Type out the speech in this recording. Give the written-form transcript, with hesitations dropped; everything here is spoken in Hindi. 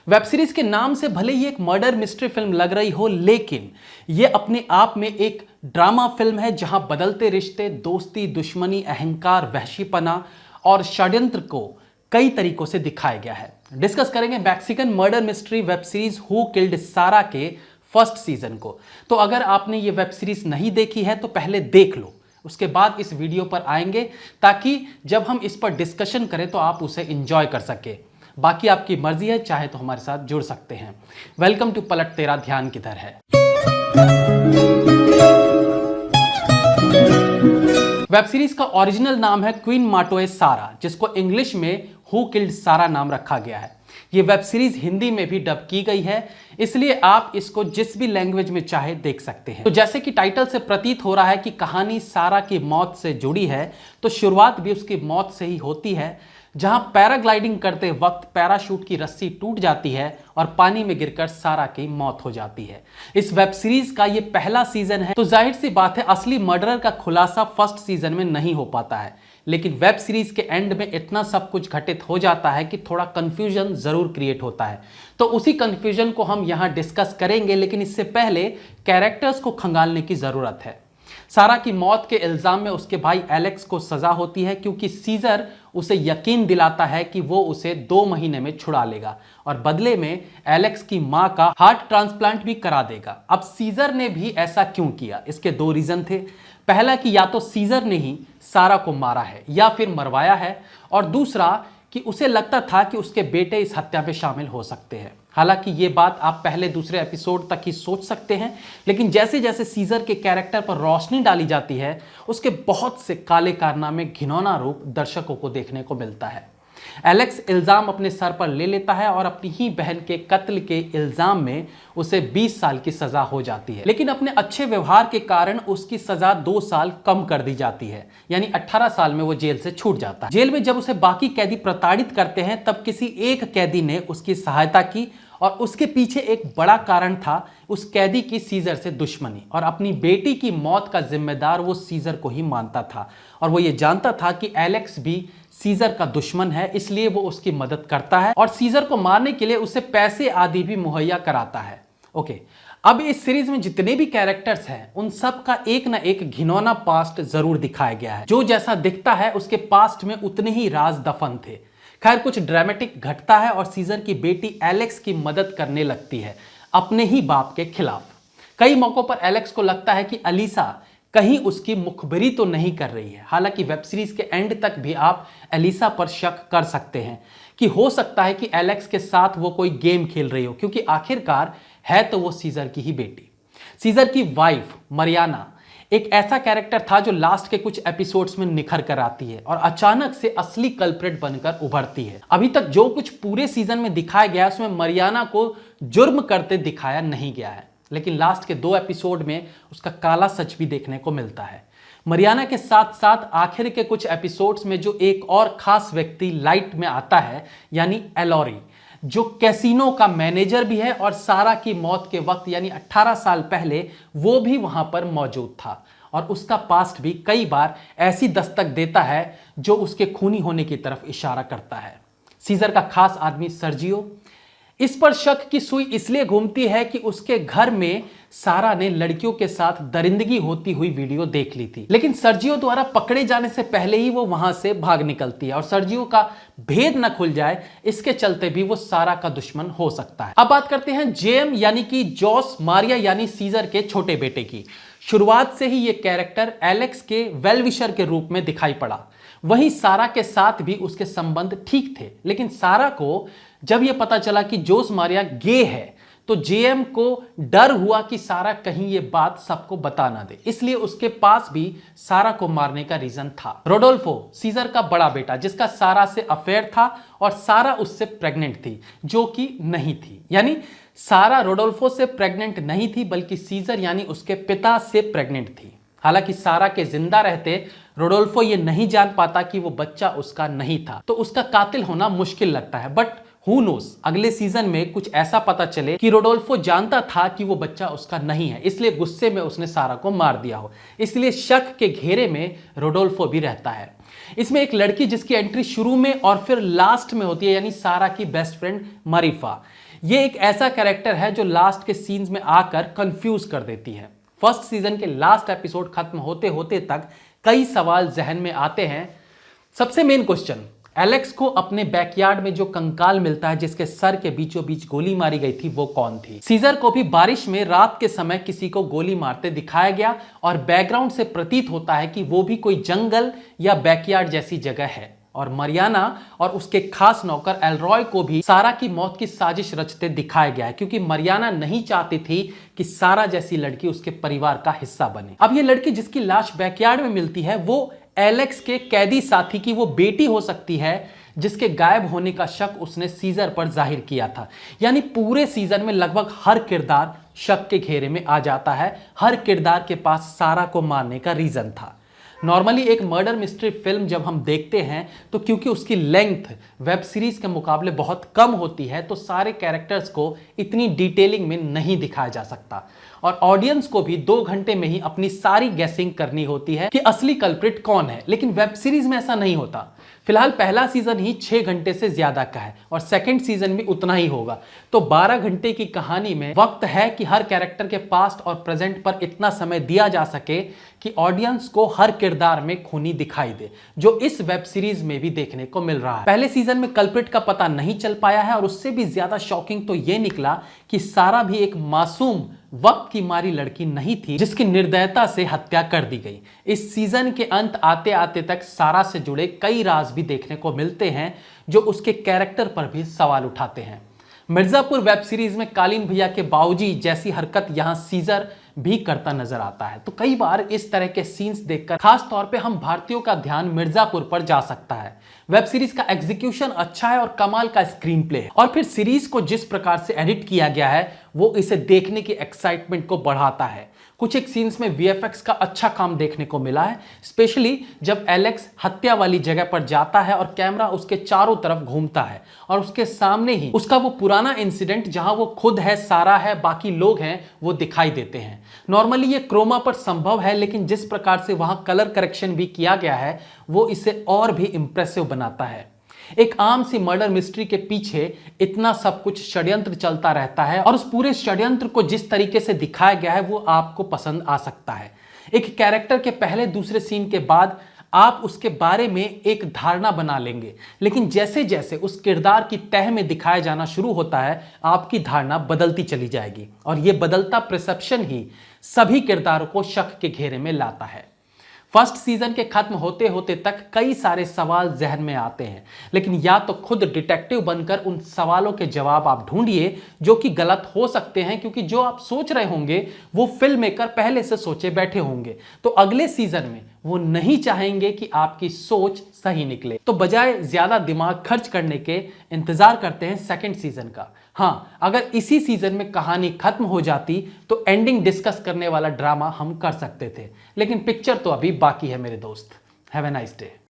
वेब सीरीज के नाम से भले ही एक मर्डर मिस्ट्री फिल्म लग रही हो, लेकिन यह अपने आप में एक ड्रामा फिल्म है जहां बदलते रिश्ते, दोस्ती, दुश्मनी, अहंकार, वहशीपना और षड्यंत्र को कई तरीकों से दिखाया गया है। डिस्कस करेंगे Mexican murder mystery web series who killed सारा के फर्स्ट सीजन को। तो अगर आपने ये वेब सीरीज नहीं देखी है तो पहले देख लो, उसके बाद इस वीडियो पर आएंगे ताकि जब हम इस पर डिस्कशन करें तो आप उसे एंजॉय कर सके। बाकी आपकी मर्जी है, चाहे तो हमारे साथ जुड़ सकते हैं। वेलकम टू पलट तेरा ध्यान किधर है। वेब सीरीज का ओरिजिनल नाम है क्वीन माटोए सारा, जिसको इंग्लिश में हु किल्ड सारा नाम रखा गया है। ये वेब सीरीज हिंदी में भी डब की गई है, इसलिए आप इसको जिस भी लैंग्वेज में चाहे देख सकते हैं। तो जैसे कि टाइटल से प्रतीत हो रहा है कि कहानी सारा की मौत से जुड़ी है, तो शुरुआत भी उसकी मौत से ही होती है, जहां पैराग्लाइडिंग करते वक्त पैराशूट की रस्सी टूट जाती है और पानी में गिरकर सारा की मौत हो जाती है। इस वेब सीरीज का ये पहला सीजन है, तो जाहिर सी बात है असली मर्डरर का खुलासा फर्स्ट सीजन में नहीं हो पाता है, लेकिन वेब सीरीज के एंड में इतना सब कुछ घटित हो जाता है कि थोड़ा कंफ्यूजन जरूर क्रिएट होता है। तो उसी कंफ्यूजन को हम यहां डिस्कस करेंगे, लेकिन इससे पहले कैरेक्टर्स को खंगालने की जरूरत है। सारा की मौत के इल्जाम में उसके भाई एलेक्स को सजा होती है, क्योंकि सीजर उसे यकीन दिलाता है कि वो उसे 2 महीने में छुड़ा लेगा और बदले में एलेक्स की मां का हार्ट ट्रांसप्लांट भी करा देगा। अब सीजर ने भी ऐसा क्यों किया? इसके 2 रीजन थे। पहला कि या तो सीजर ने ही सारा को मारा है या फिर मरवाया है, और दूसरा कि उसे लगता था कि उसके बेटे इस हत्या में शामिल हो सकते हैं। हालांकि ये बात आप पहले दूसरे एपिसोड तक ही सोच सकते हैं, लेकिन जैसे जैसे सीजर के कैरेक्टर पर रोशनी डाली जाती है, उसके बहुत से काले कारनामे, घिनौना रूप दर्शकों को देखने को मिलता है। एलेक्स इल्जाम अपने सर पर ले लेता है और अपनी ही बहन के कत्ल के इल्जाम में उसे 20 साल की सजा हो जाती है, लेकिन अपने अच्छे व्यवहार के कारण उसकी सजा 2 साल कम कर दी जाती है, यानी 18 साल में वो जेल से छूट जाता है। जेल में जब उसे बाकी कैदी प्रताड़ित करते हैं, तब किसी एक कैदी ने उसकी सहायता की और उसके पीछे एक बड़ा कारण था उस कैदी की सीजर से दुश्मनी, और अपनी बेटी की मौत का जिम्मेदार वो सीजर को ही मानता था, और वो ये जानता था कि एलेक्स भी सीजर का दुश्मन है, इसलिए वो उसकी मदद करता है और सीजर को मारने के लिए उसे पैसे आदि भी मुहैया कराता है। ओके, अब इस सीरीज में जितने भी कैरेक्टर्स हैं उन सब का एक ना एक घिनौना पास्ट जरूर दिखाया गया है। जो जैसा दिखता है उसके पास्ट में उतने ही राज दफन थे। खैर, कुछ ड्रामेटिक घटता है और सीजर की बेटी एलेक्स की मदद करने लगती है अपने ही बाप के खिलाफ। कई मौकों पर एलेक्स को लगता है कि अलीसा कहीं उसकी मुखबिरी तो नहीं कर रही है। हालांकि वेब सीरीज के एंड तक भी आप एलिसा पर शक कर सकते हैं कि हो सकता है कि एलेक्स के साथ वो कोई गेम खेल रही हो, क्योंकि आखिरकार है तो वो सीजर की ही बेटी। सीजर की वाइफ मरियाना एक ऐसा कैरेक्टर था जो लास्ट के कुछ एपिसोड्स में निखर कर आती है और अचानक से असली कल्प्रिट बनकर उभरती है। अभी तक जो कुछ पूरे सीजन में दिखाया गया उसमें मरियाना को जुर्म करते दिखाया नहीं गया है, लेकिन लास्ट के 2 एपिसोड में उसका काला सच भी देखने को मिलता है। मरियाना के साथ साथ आखिर के कुछ एपिसोड्स में जो एक और खास व्यक्ति लाइट में आता है, यानी एलोरी, जो कैसीनो का मैनेजर भी है और सारा की मौत के वक्त यानी 18 साल पहले वो भी वहां पर मौजूद था, और उसका पास्ट भी कई बार ऐसी दस्तक देता है जो उसके खूनी होने की तरफ इशारा करता है। सीजर का खास आदमी सर्जियो, इस पर शक की सुई इसलिए घूमती है कि उसके घर में सारा ने लड़कियों के साथ दरिंदगी होती हुई वीडियो देख ली थी, लेकिन सर्जियो द्वारा पकड़े जाने से पहले ही वो वहां से भाग निकलती है और सर्जियो का भेद न खुल जाए इसके चलते भी वो सारा का दुश्मन हो सकता है। अब बात करते हैं जेएम यानी कि जोस मारिया यानी सीजर के छोटे बेटे की। शुरुआत से ही ये कैरेक्टर एलेक्स के वेलविशर के रूप में दिखाई पड़ा। वहीं सारा के साथ भी उसके संबंध ठीक थे, लेकिन सारा को जब यह पता चला कि जोस मारिया गे है तो जेएम को डर हुआ कि सारा कहीं ये बात सबको बता ना दे, इसलिए उसके पास भी सारा को मारने का रीजन था। रोडोल्फो सीजर का बड़ा बेटा, जिसका सारा से अफेयर था और सारा उससे प्रेग्नेंट थी, जो कि नहीं थी, यानी सारा रोडोल्फो से प्रेग्नेंट नहीं थी बल्कि सीजर यानी उसके पिता से प्रेग्नेंट थी। हालांकि सारा के जिंदा रहते रोडोल्फो ये नहीं जान पाता कि वो बच्चा उसका नहीं था, तो उसका कातिल होना मुश्किल लगता है। बट हु नोस, अगले सीजन में कुछ ऐसा पता चले कि रोडोल्फो जानता था कि वो बच्चा उसका नहीं है, इसलिए गुस्से में उसने सारा को मार दिया हो। इसलिए शक के घेरे में रोडोल्फो भी रहता है। इसमें एक लड़की जिसकी एंट्री शुरू में और फिर लास्ट में होती है, यानी सारा की बेस्ट फ्रेंड मरीफा। ये एक ऐसा कैरेक्टर है जो लास्ट के सीन्स में आकर कंफ्यूज कर देती है। फर्स्ट सीजन के लास्ट एपिसोड खत्म होते होते तक कई सवाल जहन में आते हैं। सबसे मेन क्वेश्चन, एलेक्स को अपने बैकयार्ड में जो कंकाल मिलता है जिसके सर के बीचों बीच गोली मारी गई थी, वो कौन थी? सीजर को भी बारिश में रात के समय किसी को गोली मारते दिखाया गया और बैकग्राउंड से प्रतीत होता है कि वो भी कोई जंगल या बैकयार्ड जैसी जगह है। और मरियाना और उसके खास नौकर एलरॉय को भी सारा की मौत की साजिश रचते दिखाया गया है, क्योंकि मरियाना नहीं चाहती थी कि सारा जैसी लड़की उसके परिवार का हिस्सा बने। अब ये लड़की जिसकी लाश बैकयार्ड में मिलती है वो एलेक्स के कैदी साथी की वो बेटी हो सकती है जिसके गायब होने का शक उसने सीजर पर जाहिर किया था। यानी पूरे सीजन में लगभग हर किरदार शक के घेरे में आ जाता है, हर किरदार के पास सारा को मारने का रीजन था। नॉर्मली एक मर्डर मिस्ट्री फिल्म जब हम देखते हैं तो क्योंकि उसकी लेंथ वेब सीरीज के मुकाबले बहुत कम होती है तो सारे कैरेक्टर्स को इतनी डिटेलिंग में नहीं दिखाया जा सकता और ऑडियंस को भी 2 घंटे में ही अपनी सारी गेसिंग करनी होती है कि असली कल्प्रिट कौन है। लेकिन वेब सीरीज में ऐसा नहीं होता। फिलहाल पहला सीजन ही 6 घंटे से ज्यादा का है और सेकंड सीजन भी उतना ही होगा, तो 12 घंटे की कहानी में वक्त है कि हर कैरेक्टर के पास्ट और प्रेजेंट पर इतना समय दिया जा सके कि ऑडियंस को हर किरदार में खूनी दिखाई दे, जो इस वेब सीरीज में भी देखने को मिल रहा है। पहले सीजन में कल्प्रिट का पता नहीं चल पाया है और उससे भी ज्यादा शॉकिंग तो यह निकला कि सारा भी एक मासूम वक्त की मारी लड़की नहीं थी जिसकी निर्दयता से हत्या कर दी गई। इस सीजन के अंत आते आते तक सारा से जुड़े कई राज भी देखने को मिलते हैं जो उसके कैरेक्टर पर भी सवाल उठाते हैं। मिर्जापुर वेब सीरीज में कालीन भैया के बाबूजी जैसी हरकत यहां सीजर भी करता नजर आता है, तो कई बार इस तरह के सीन्स देखकर खास तौर पे हम भारतीयों का ध्यान मिर्जापुर पर जा सकता है। वेब सीरीज का एग्जीक्यूशन अच्छा है और कमाल का स्क्रीन प्ले है और फिर सीरीज को जिस प्रकार से एडिट किया गया है वो इसे देखने की एक्साइटमेंट को बढ़ाता है। कुछ एक सीन्स में वीएफएक्स का अच्छा काम देखने को मिला है, स्पेशली जब एलेक्स हत्या वाली जगह पर जाता है और कैमरा उसके चारों तरफ घूमता है और उसके सामने ही उसका वो पुराना इंसिडेंट जहां वो खुद है, सारा है, बाकी लोग हैं, वो दिखाई देते हैं। नॉर्मली ये क्रोमा पर संभव है, लेकिन जिस प्रकार से वहां कलर करेक्शन भी किया गया है वो इसे और भी इंप्रेसिव बनाता है। एक आम सी मर्डर मिस्ट्री के पीछे इतना सब कुछ षड्यंत्र चलता रहता है और उस पूरे षड्यंत्र को जिस तरीके से दिखाया गया है वो आपको पसंद आ सकता है। एक कैरेक्टर के पहले दूसरे सीन के बाद आप उसके बारे में एक धारणा बना लेंगे, लेकिन जैसे जैसे उस किरदार की तह में दिखाया जाना शुरू होता है आपकी धारणा बदलती चली जाएगी और यह बदलता परसेप्शन ही सभी किरदारों को शक के घेरे में लाता है। फर्स्ट सीजन के खत्म होते होते तक कई सारे सवाल जहन में आते हैं, लेकिन या तो खुद डिटेक्टिव बनकर उन सवालों के जवाब आप ढूंढिए जो कि गलत हो सकते हैं, क्योंकि जो आप सोच रहे होंगे वो फिल्म मेकर पहले से सोचे बैठे होंगे, तो अगले सीजन में वो नहीं चाहेंगे कि आपकी सोच सही निकले। तो बजाय ज्यादा दिमाग खर्च करने के इंतजार करते हैं सेकंड सीजन का। हाँ, अगर इसी सीजन में कहानी खत्म हो जाती तो एंडिंग डिस्कस करने वाला ड्रामा हम कर सकते थे, लेकिन पिक्चर तो अभी बाकी है मेरे दोस्त। Have a nice day.